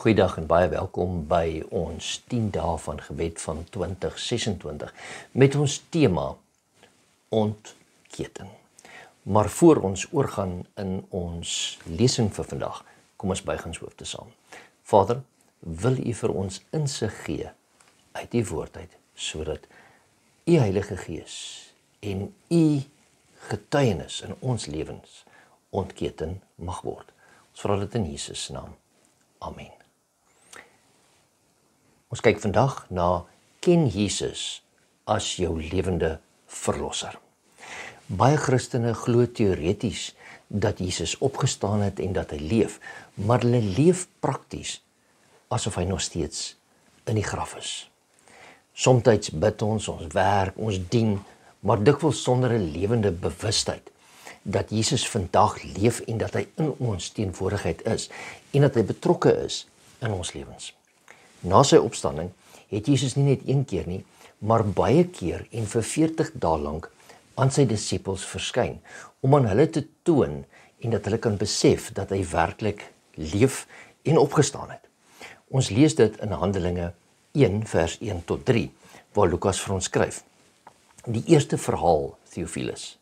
Goeiedag en baie welkom by ons 10 dae van gebed van 2026 met ons tema ontketen. Maar voor ons oorgaan in ons lesing vir vandag, kom ons buig ons hoofde saam. Vader, wil U vir ons insig gee uit U woord uit, sodat U Heilige Gees en U getuienis in ons lewens ontketen mag word. Ons vra dit in Jesus naam. Amen. Ons kyk vandag na ken Jesus as jou lewende verlosser. Baie Christene glo teoreties dat Jesus opgestaan het en dat hy leef, maar hulle leef prakties asof hy nog steeds in die graf is. Somtyds bid ons werk, ons dien, maar dikwels sonder 'n lewende bewustheid dat Jesus vandag leef en dat hy in ons teenwoordigheid is en dat hy betrokke is in ons lewens. Na sy opstanding het Jesus nie net een keer nie, maar baie keer en vir 40 dae lank aan sy disippels verskyn, om aan hulle te toon en dat hulle kan besef dat hy werklik leef en opgestaan het. Ons lees dit in Handelinge 1 vers 1 tot 3, waar Lukas vir ons skryf. Die eerste verhaal, Theophilus,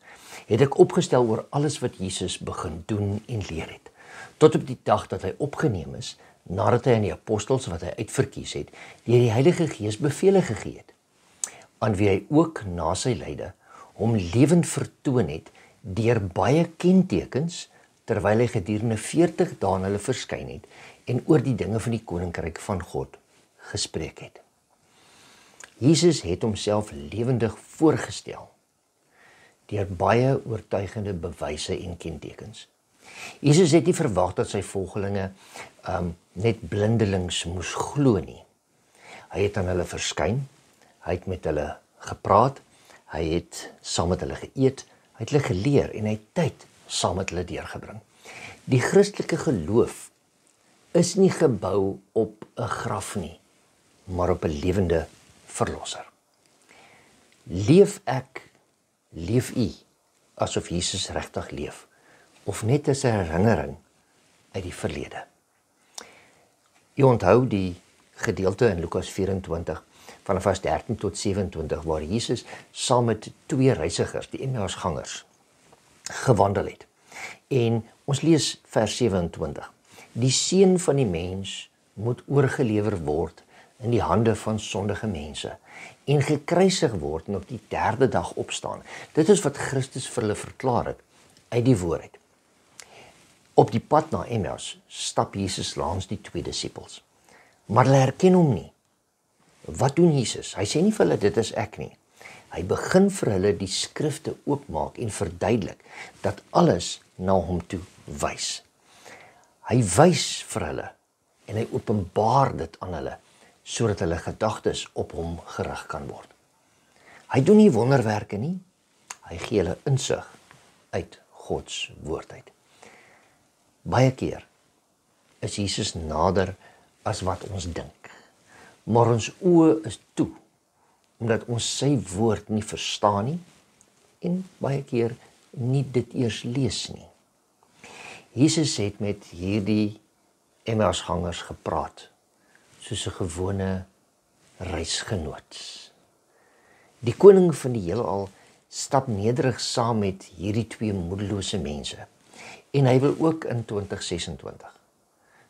het ek opgestel oor alles wat Jesus begin doen en leer het, tot op die dag dat hy opgeneem is, nadat hy aan die apostels wat hy uitverkies het, deur die Heilige Gees bevele gegee het, aan wie hy ook na sy lyde hom lewend vertoon het deur baie kentekens, terwyl hy gedurende 40 dae aan hulle verskyn het en oor die dinge van die koninkryk van God gespreek het. Jesus het homself lewendig voorgestel deur baie oortuigende bewyse en kentekens. Jesus het nie verwag dat sy volgelinge net blindelings moes glo nie. Hy het aan hulle verskyn, hy het met hulle gepraat, hy het saam met hulle geëet, hy het hulle geleer en hy het tyd saam met hulle deurgebring. Die Christelike geloof is nie gebou op 'n graf nie, maar op 'n lewende verlosser. Leef u asof Jesus regtig leef, of net as 'n herinnering uit die verlede? Jy onthou die gedeelte in Lukas 24 vanaf vers 13 tot 27 waar Jesus saam met 2 reisigers, die Emmausgangers, gewandel het. En ons lees vers 27. Die seun van die mens moet oorgelewer word in die hande van sondige mense en gekruisig word en op die 3de dag opstaan. Dit is wat Christus vir hulle verklaar het uit die woord. Op die pad na Emmaus stap Jesus langs die 2 disippels, maar hulle herken hom nie. Wat doen Jesus? Hy sê nie vir hulle, dit is ek nie. Hy begin vir hulle die skrifte oopmaak en verduidelik dat alles na hom toe wys. Hy wys vir hulle en hy openbaar dit aan hulle, sodat hulle gedagtes op hom gerig kan word. Hy doen nie wonderwerke nie, hy gee hulle insig uit Gods woord uit. Baie keer is Jesus nader as wat ons dink, maar ons oë is toe, omdat ons sy woord nie verstaan nie, en baie keer nie dit eers lees nie. Jesus het met hierdie Emmausgangers gepraat, soos 'n gewone reisgenoot. Die koning van die heelal stap nederig saam met hierdie 2 moedelose mense, en hy wil ook in 2026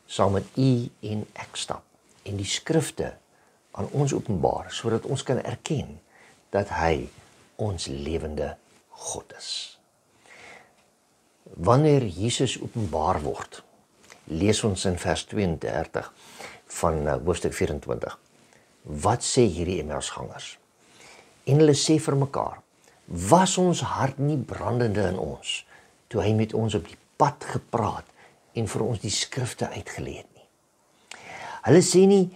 saam met u en ek stap en die skrifte aan ons openbaar, sodat ons kan erken dat hy ons lewende God is. Wanneer Jesus openbaar word, lees ons in vers 32 van hoofstuk 24. Wat sê hierdie Emmausgangers? En hulle sê vir mekaar, was ons hart nie brandende in ons, toe hy met ons op die pad gepraat en vir ons die skrifte uitgelê het nie? Hulle sê nie,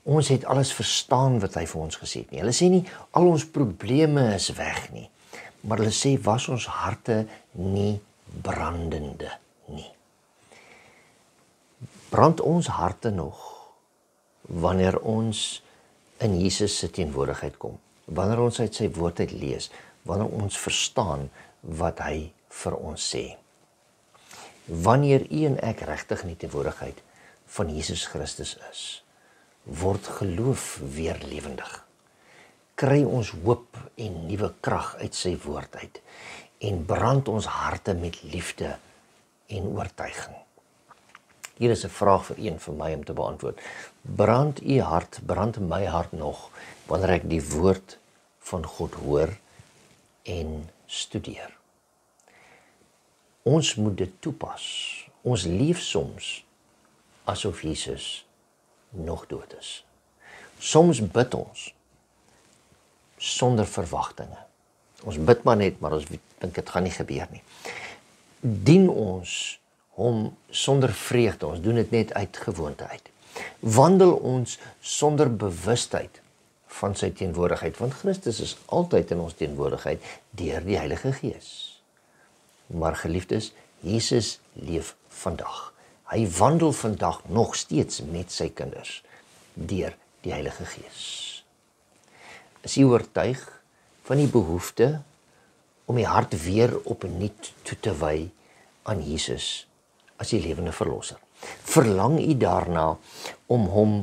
ons het alles verstaan wat hy vir ons gesê het nie. Hulle sê nie, al ons probleme is weg nie. Maar hulle sê, was ons harte nie brandende nie? Brand ons harte nog wanneer ons in Jesus se teenwoordigheid kom, wanneer ons uit sy woord uit lees, wanneer ons verstaan wat hy vir ons sê? Wanneer u en ek regtig in die teenwoordigheid van Jesus Christus is, word geloof weer lewendig. Kry ons hoop en nuwe krag uit sy woord uit en brand ons harte met liefde en oortuiging. Hier is 'n vraag vir een van my om te beantwoord. Brand u hart, brand my hart nog, wanneer ek die woord van God hoor en studeer? Ons moet dit toepas. Ons leef soms asof Jesus nog dood is. Soms bid ons sonder verwagtinge. Ons bid maar net, maar ons dink dit gaan nie gebeur nie. Dien ons hom sonder vreugde, ons doen dit net uit gewoonte uit. Wandel ons sonder bewustheid van sy teenwoordigheid, want Christus is altyd in ons teenwoordigheid deur die Heilige Gees. Maar geliefdes, Jesus leef vandag. Hy wandel vandag nog steeds met sy kinders deur die Heilige Gees. Is u oortuig van die behoefte om die hart weer opnuut toe te wy aan Jesus as die lewende verlosser? Verlang u daarna om hom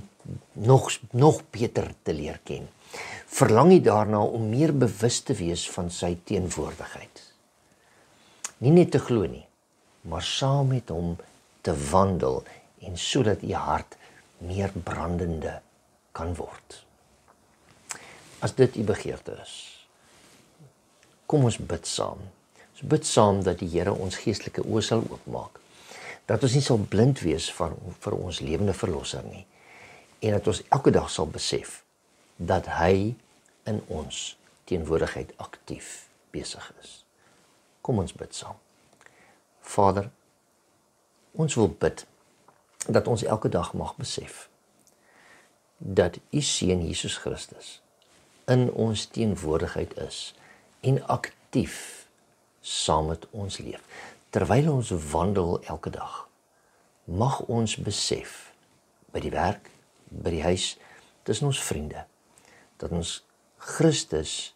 nog beter te leer ken? Verlang u daarna om meer bewus te wees van sy teenwoordigheid? Nie net te glo nie, maar saam met hom te wandel en sodat u hart meer brandende kan word. As dit u begeerte is, kom ons bid saam. Ons bid saam dat die Here ons geestelike oë sal oopmaak, dat ons nie sal blind wees vir ons lewende verlosser nie, en dat ons elke dag sal besef dat hy in ons teenwoordigheid aktief besig is. Kom ons bid saam. Vader, ons wil bid dat ons elke dag mag besef dat u Seun Jesus Christus in ons teenwoordigheid is en aktief saam met ons leef. Terwyl ons wandel elke dag, mag ons besef by die werk, by die huis, tussen ons vriende, dat ons Christus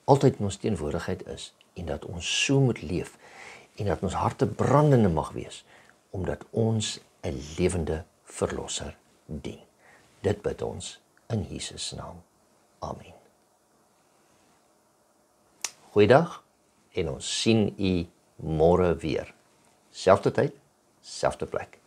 altyd in ons teenwoordigheid is en dat ons so moet leef en dat ons harte brandende mag wees omdat ons 'n lewende verlosser dien. Dit bid ons in Jesus naam. Amen. Goeiedag en ons sien u môre weer. Selfde tyd, selfde plek.